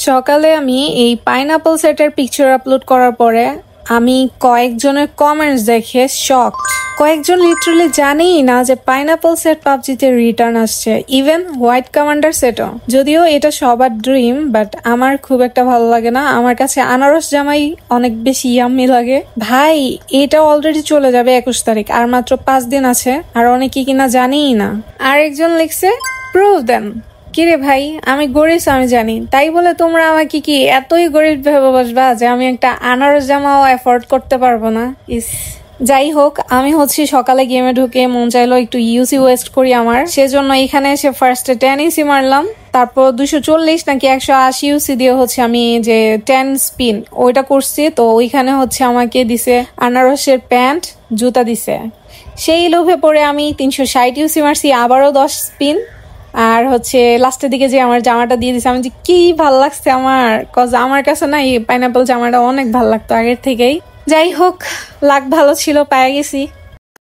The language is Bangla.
সকালে আমি এই পাইনাপল সেটের পিকচার আপলোড করার পরে আমি কয়েকজনের কমেন্টস দেখে শকড। কয়েকজন লিটারালি জানেই না যে পাইনাপল সেট পাবজিতে রিটার্ন আসছে, ইভেন হোয়াইট কমান্ডার সেটও। যদিও এটা সবার ড্রিম, বাট আমার খুব একটা ভালো লাগে না। আমার কাছে আনারস জামাই অনেক বেশি ইয়াম্মি লাগে। ভাই এটা অলরেডি চলে যাবে 21 তারিখ, আর মাত্র 5 দিন আছে, আর অনেকে কিনা জানেই না। আরেকজন লিখছে প্রুভ দেন। কিরে ভাই, আমি গরিব আমি জানি, তাই বলে তোমরা আমাকে কি এতই গরিব ভেবে বসবা যে আমি একটা আনারস জামাও এফোর্ড করতে পারবো না? ইস, যাই হোক, আমি সকালে গেমে ঢুকে মন চাইলো একটু ইউসি ওয়েস্ট করি আমার, সেজন্য এখানে এসে ফার্স্টে 10 ইউসি মারলাম। তারপর 240 নাকি 180 ইউসি দিয়ে আমি যে 10 স্পিন ওইটা করছি। তো ওইখানে আমাকে দিছে আনারসের প্যান্ট, জুতা দিছে। সেই লোভে পড়ে আমি 360 ইউসি মারছি, আবারও 10 স্পিন। আর লাস্টের দিকে যে আমার জামাটা দিয়ে দিছে, আমি যে কি ভাল লাগছে আমার, কজ আমার কাছে না এই পাইনাপল জামাটা অনেক ভাল লাগতো আগের থেকেই। যাই হোক, লাক ভালো ছিল, পেয়ে গেছি।